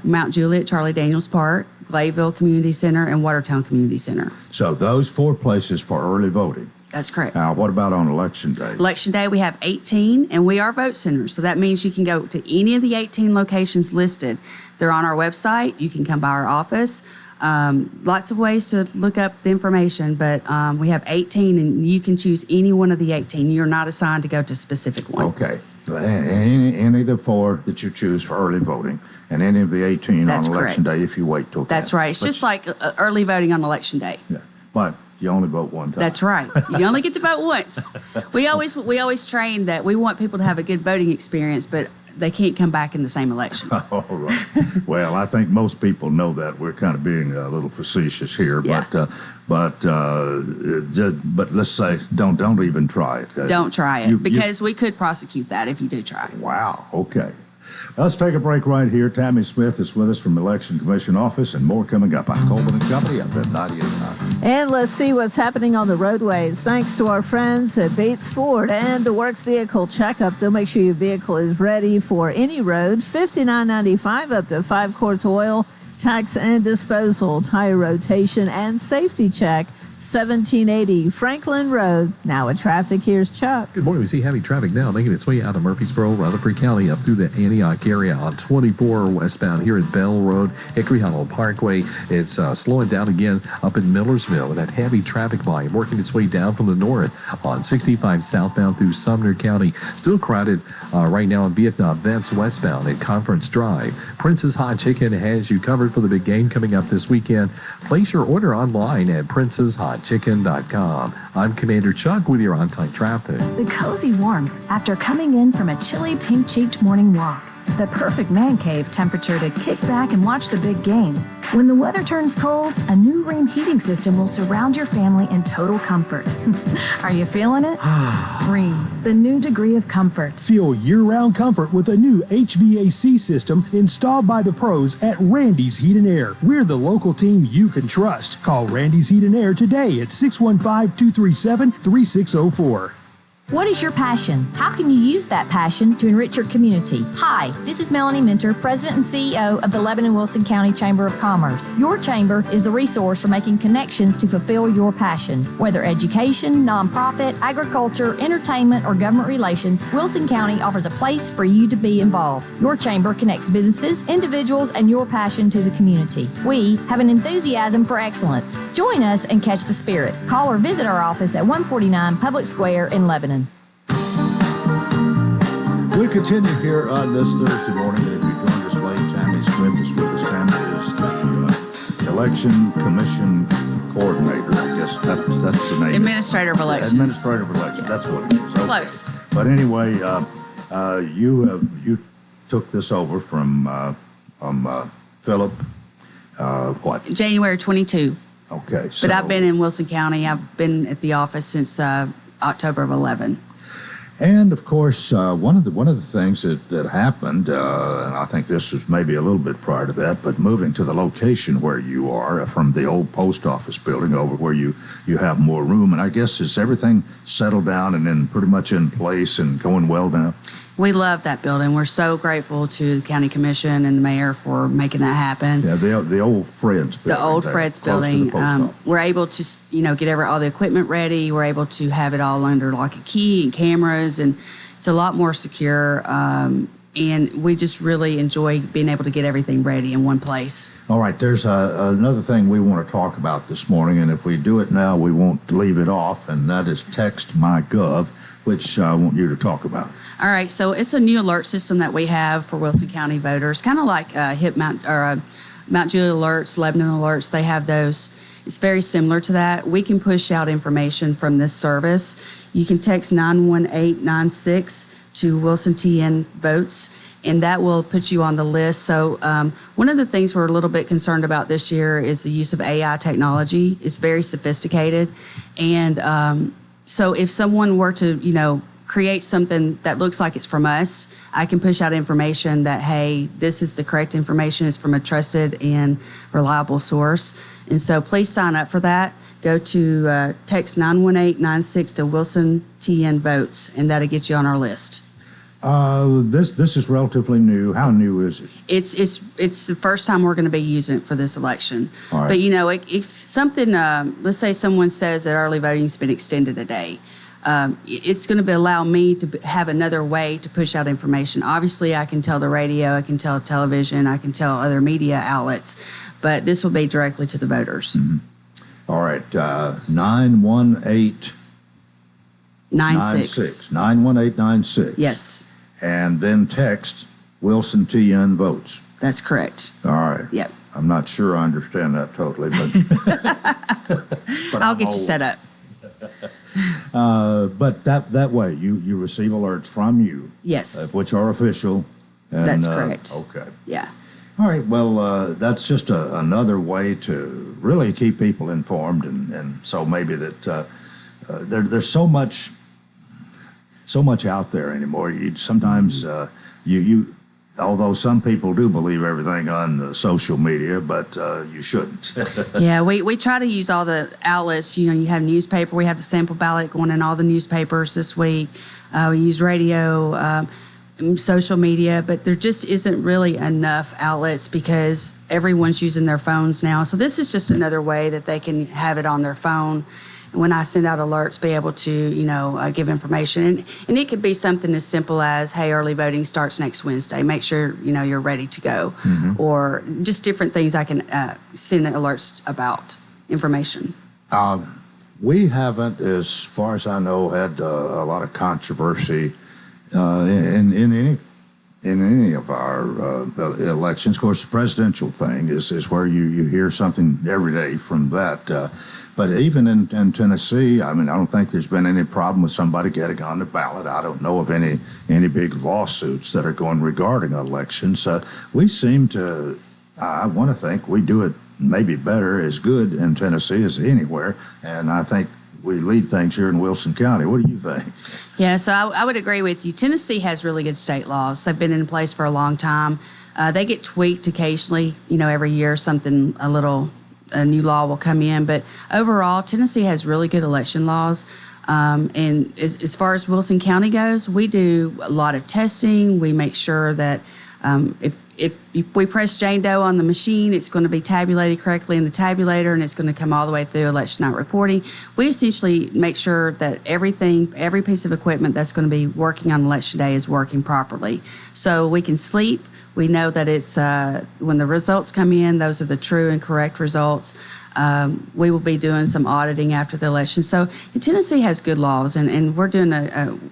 Mount Juliet, Charlie Daniels Park, Glayville Community Center, and Watertown Community Center. So those 4 places for early voting. That's correct. Now, what about on Election Day? Election Day, we have 18, and we are vote centers. So that means you can go to any of the 18 locations listed. They're on our website. You can come by our office. Lots of ways to look up the information, but we have 18, and you can choose any one of the 18. You're not assigned to go to a specific one. Okay. Any of the 4 that you choose for early voting, and any of the 18 That's on Election correct. Day if you wait till That's right. It's just like early voting on Election Day. Yeah. But you only vote one time. That's right. You only get to vote once. We always train that we want people to have a good voting experience, but they can't come back in the same election. All right. Well, I think most people know that. We're kind of being a little facetious here, Yeah. but let's say don't even try it. Don't try it, because we could prosecute that if you do try. Wow. Okay. Let's take a break right here. Tammy Smith is with us from Election Commission Office, and more coming up on Coleman and Company up at 98.9. And let's see what's happening on the roadways. Thanks to our friends at Bates Ford and the Works Vehicle Checkup. They'll make sure your vehicle is ready for any road. $59.95 up to 5 quarts oil, tax and disposal, tire rotation, and safety check. 1780 Franklin Road. Now with traffic, here's Chuck. Good morning. We see heavy traffic now making its way out of Murfreesboro, Rutherford County, up through the Antioch area on 24 westbound here at Bell Road, Hickory Hollow Parkway. It's slowing down again up in Millersville with that heavy traffic volume working its way down from the north on 65 southbound through Sumner County. Still crowded right now in Vietnam Vets westbound at Conference Drive. Prince's Hot Chicken has you covered for the big game coming up this weekend. Place your order online at princeshotchicken.com. I'm Commander Chuck with your on-time traffic. The cozy warmth after coming in from a chilly, pink-cheeked morning walk. The perfect man cave temperature to kick back and watch the big game. When the weather turns cold, a new Rheem heating system will surround your family in total comfort. Are you feeling it? Rheem, the new degree of comfort. Feel year-round comfort with a new HVAC system installed by the pros at Randy's Heat and Air. We're the local team you can trust. Call Randy's Heat and Air today at 615-237-3604. What is your passion? How can you use that passion to enrich your community? Hi, this is Melanie Minter, President and CEO of the Lebanon-Wilson County Chamber of Commerce. Your chamber is the resource for making connections to fulfill your passion. Whether education, nonprofit, agriculture, entertainment, or government relations, Wilson County offers a place for you to be involved. Your chamber connects businesses, individuals, and your passion to the community. We have an enthusiasm for excellence. Join us and catch the spirit. Call or visit our office at 149 Public Square in Lebanon. We continue here on this Thursday morning. If you joined us late, Tammy Smith is with us. Tammy is the Election Commission Coordinator. I guess that's the name. Administrator of Elections. Administrator of Elections. That's what it is. Okay. Close. But anyway, you took this over from Philip. What? January 22. Okay. But I've been in Wilson County. I've been at the office since October of 11. And of course, one of the things that happened, and I think this was maybe a little bit prior to that, but moving to the location where you are from the old post office building over where you have more room, and I guess is everything settled down and then pretty much in place and going well now? We love that building. We're so grateful to the county commission and the mayor for making that happen. Yeah, the old Fred's building. The old there, Fred's close to the building. post office. We're able to, get all the equipment ready. We're able to have it all under lock and key and cameras, and it's a lot more secure. And we just really enjoy being able to get everything ready in one place. All right, there's another thing we want to talk about this morning, and if we do it now, we won't leave it off, and that is Text MyGov, which I want you to talk about. All right, so it's a new alert system that we have for Wilson County voters, kind of like Mount Juliet Alerts, Lebanon Alerts, they have those. It's very similar to that. We can push out information from this service. You can text 91896 to Wilson TN Votes, and that will put you on the list. So one of the things we're a little bit concerned about this year is the use of AI technology. It's very sophisticated. And so if someone were to, create something that looks like it's from us, I can push out information that, hey, this is the correct information. It's from a trusted and reliable source. And so please sign up for that. Go to text 91896 to Wilson TN Votes, and that'll get you on our list. This is relatively new. How new is it? It's the first time we're going to be using it for this election. All right. But it's something. Let's say someone says that early voting's been extended a day. It's going to allow me to have another way to push out information. Obviously, I can tell the radio, I can tell television, I can tell other media outlets, but this will be directly to the voters. Mm-hmm. All right, 91896. 91896. Yes. And then text Wilson TN Votes. That's correct. All right. Yep. I'm not sure I understand that totally, but, I'll get you set up. But that way you receive alerts from you. Yes. Which are official. And, That's correct. Okay. Yeah. All right. Well, that's just another way to really keep people informed, and so maybe that there's so much out there anymore. Sometimes you although some people do believe everything on social media, but you shouldn't. Yeah, we try to use all the outlets. You have newspaper. We have the sample ballot going in all the newspapers this week. We use radio, social media, but there just isn't really enough outlets because everyone's using their phones now. So this is just another way that they can have it on their phone. When I send out alerts, be able to, give information. And it could be something as simple as, hey, early voting starts next Wednesday. Make sure, you're ready to go. Mm-hmm. Or just different things I can send alerts about information. We haven't, as far as I know, had a lot of controversy in any of our elections. Of course, the presidential thing is where you hear something every day from that. But even in Tennessee, I don't think there's been any problem with somebody getting on the ballot. I don't know of any big lawsuits that are going regarding elections. We seem to, I want to think we do it maybe better, as good in Tennessee as anywhere. And I think we lead things here in Wilson County. What do you think? Yeah, so I would agree with you. Tennessee has really good state laws. They've been in place for a long time. They get tweaked occasionally, every year a new law will come in. But overall, Tennessee has really good election laws. And as far as Wilson County goes, we do a lot of testing. We make sure that if we press Jane Doe on the machine, it's going to be tabulated correctly in the tabulator, and it's going to come all the way through election night reporting. We essentially make sure that every piece of equipment that's going to be working on election day is working properly. So we can sleep. We know that it's when the results come in, those are the true and correct results. We will be doing some auditing after the election. So Tennessee has good laws, and we're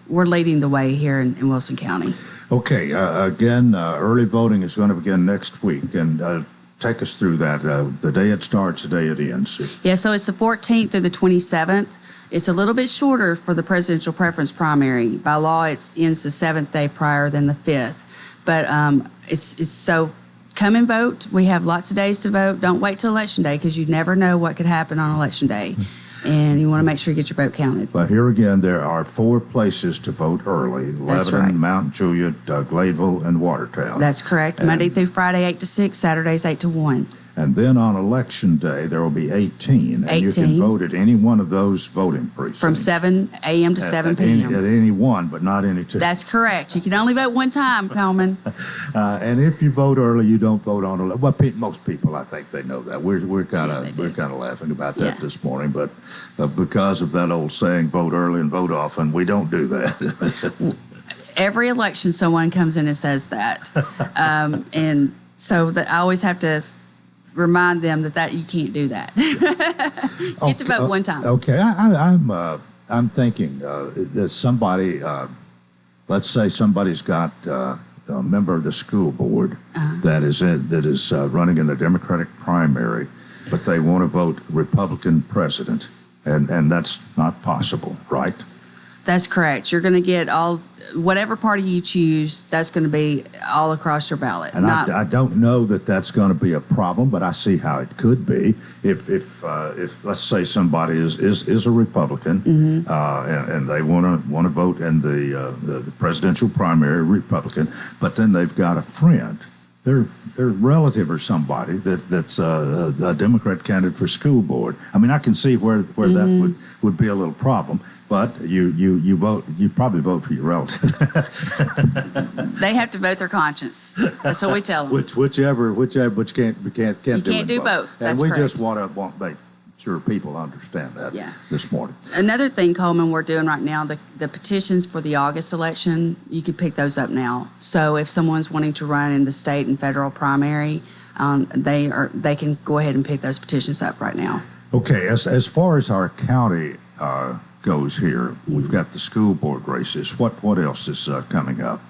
we're leading the way here in Wilson County. Okay. Again, early voting is going to begin next week, and take us through that. The day it starts, the day it ends. Yeah. So it's the 14th through the 27th. It's a little bit shorter for the presidential preference primary. By law, it ends the 7th day prior than the 5th. But it's so come and vote. We have lots of days to vote. Don't wait till Election Day because you never know what could happen on Election Day. And you want to make sure you get your vote counted. But here again, there are 4 places to vote early. That's Lebanon, right. Mount Juliet, Gladeville, and Watertown. That's correct. And Monday through Friday, 8 to 6. Saturdays, 8 to 1. And then on Election Day, there will be 18. And you can vote at any one of those voting precincts. From 7 a.m. to 7 p.m. At any one, but not any two. That's correct. You can only vote one time, Coleman. And if you vote early, you don't vote on election. Well, most people, I think, they know that. We're kind of laughing about that this morning, but because of that old saying, "Vote early and vote often," we don't do that. Every election, someone comes in and says that, and so that I always have to remind them that you can't do that. You get to vote one time. Okay, I'm thinking that somebody, let's say somebody's got a member of the school board that is running in the Democratic primary, but they want to vote Republican president, and that's not possible, right? That's correct. You're going to get whatever party you choose, that's going to be all across your ballot. And I don't know that that's going to be a problem, but I see how it could be if let's say somebody is a Republican and they want to vote in the presidential primary Republican, but then they've got a friend, their relative or somebody that's a Democrat candidate for school board. I mean, I can see where that would be a little problem. But you vote. You probably vote for your relative. They have to vote their conscience. That's what we tell them. Which can't You can't do both. And That's we correct. just want to make sure people understand that this morning. Another thing, Coleman, we're doing right now, the petitions for the August election, you can pick those up now. So if someone's wanting to run in the state and federal primary, they can go ahead and pick those petitions up right now. Okay, as far as our county goes here, we've got the school board races. What else is coming up?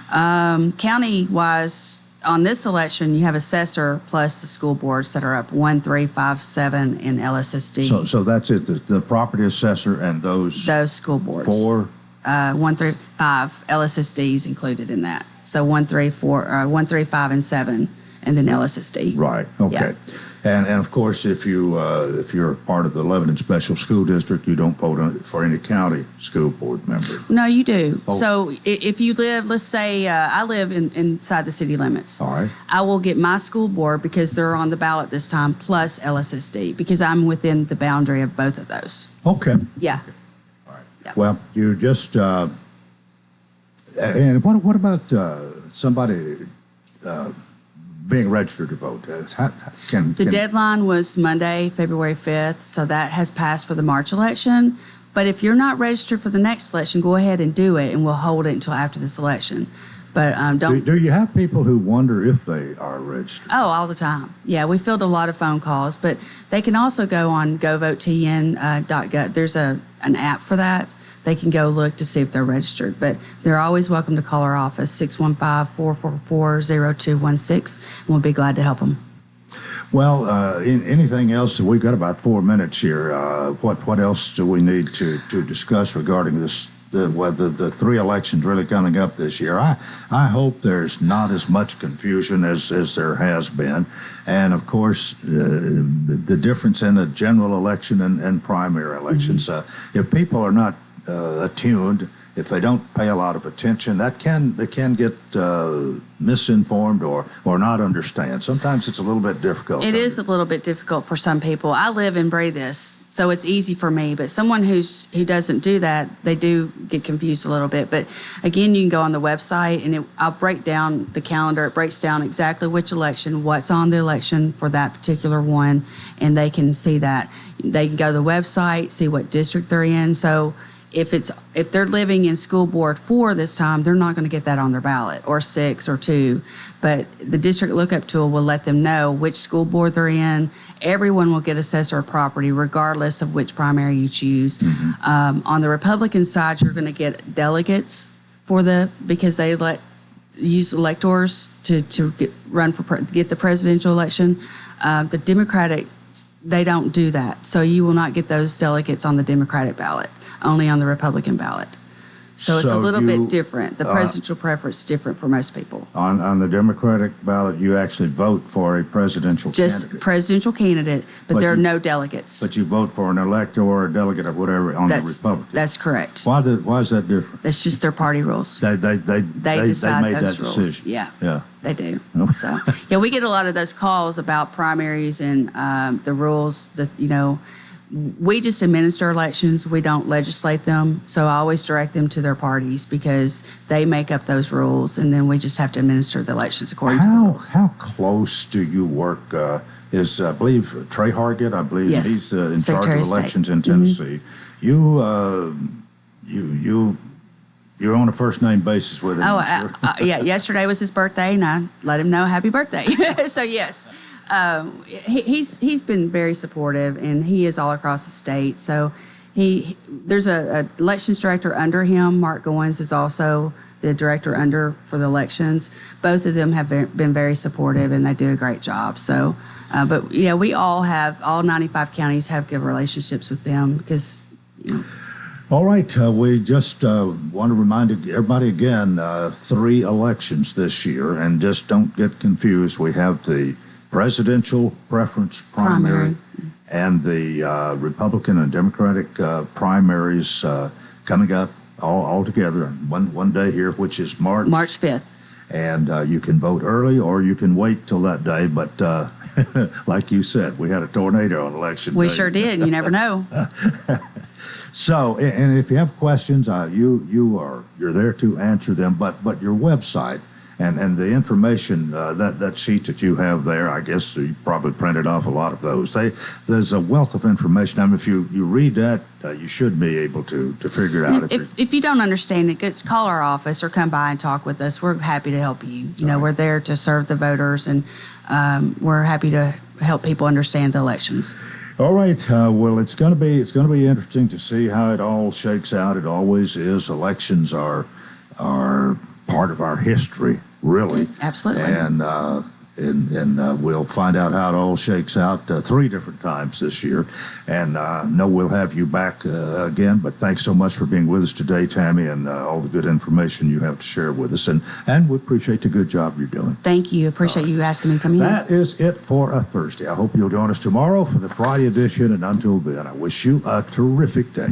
County-wise, on this election, you have assessor plus the school boards that are up 1, 3, 5, 7 in LSSD. So that's it. The property assessor and those school boards. 4, 1, 3, 5 LSSDs included in that. So 1, 3, 4, 1, 3, 5, and 7, and then LSSD. Right. Okay. Yeah. And of course, if you're part of the Lebanon Special School District, you don't vote for any county school board member. No, you do. Oh. So if you live, let's say I live inside the city limits. All right. I will get my school board because they're on the ballot this time, plus LSSD, because I'm within the boundary of both of those. Okay. Yeah. Well, you just and what about somebody being registered to vote? The deadline was Monday, February 5th, so that has passed for the March election. But if you're not registered for the next election, go ahead and do it, and we'll hold it until after this election. But don't. Do you have people who wonder if they are registered? Oh, all the time. Yeah, we filled a lot of phone calls, but they can also go on govotn.gov. There's an app for that. They can go look to see if they're registered. But they're always welcome to call our office, 615-444-0216, and we'll be glad to help them. Well, anything else? We've got about 4 minutes here. What else do we need to discuss regarding this? Whether the 3 elections really coming up this year. I hope there's not as much confusion as there has been. And of course, the difference in a general election and primary elections. If people are not attuned, if they don't pay a lot of attention, they can get misinformed or not understand. Sometimes it's a little bit difficult. It is a little bit difficult for some people. I live and breathe this, so it's easy for me. But someone who doesn't do that, they do get confused a little bit. But again, you can go on the website, and I'll break down the calendar. It breaks down exactly which election, what's on the election for that particular one, and they can see that. They can go to the website, see what district they're in. So if they're living in school board 4 this time, they're not going to get that on their ballot, or 6 or 2. But the district lookup tool will let them know which school board they're in. Everyone will get assessor of property regardless of which primary you choose. On the Republican side, you're going to get delegates because they use electors to get the presidential election. The Democratic, they don't do that. So you will not get those delegates on the Democratic ballot, only on the Republican ballot. So it's a little bit different. The presidential preference is different for most people. On the Democratic ballot, you actually vote for a presidential Just candidate. presidential candidate, but there are no delegates. But you vote for an elector or a delegate or whatever on the Republican. That's correct. Why is that different? That's just their party rules. They decide made those that rules. decision. Yeah. They do. So, yeah, we get a lot of those calls about primaries and the rules we just administer elections. We don't legislate them. So I always direct them to their parties because they make up those rules, and then we just have to administer the elections according to the rules. How close do you work? Is I believe Trey Hargett? I believe Yes. he's in Secretary charge of of elections State. in Tennessee. You're on a first name basis with him. I'm sure. Yeah. Yesterday was his birthday, and I let him know happy birthday. So yes. He's been very supportive, and he is all across the state. So there's a elections director under him. Mark Goins is also the director under for the elections. Both of them have been very supportive, and they do a great job. So, but yeah, we all 95 counties have good relationships with them because, you know. All right, we just want to remind everybody again, 3 elections this year, and just don't get confused. We have the presidential preference primary. And the Republican and Democratic primaries coming up all together one day here, which is March 5th. And you can vote early or you can wait till that day. But like you said, we had a tornado on election day. We sure did. You never know. So, and if you have questions, you're there to answer them. But your website. And the information, that sheet that you have there, I guess you probably printed off a lot of those. There's a wealth of information. I mean, if you read that, you should be able to figure it out. If you don't understand it, call our office or come by and talk with us. We're happy to help you. You know, we're there to serve the voters, and we're happy to help people understand the elections. All right. Well, it's going to be interesting to see how it all shakes out. It always is. Elections are part of our history, really. Absolutely. And we'll find out how it all shakes out 3 different times this year. And know we'll have you back again. But thanks so much for being with us today, Tammy, and all the good information you have to share with us. And we appreciate the good job you're doing. Thank you. Appreciate you asking me to come in. That is it for a Thursday. I hope you'll join us tomorrow for the Friday edition. And until then, I wish you a terrific day.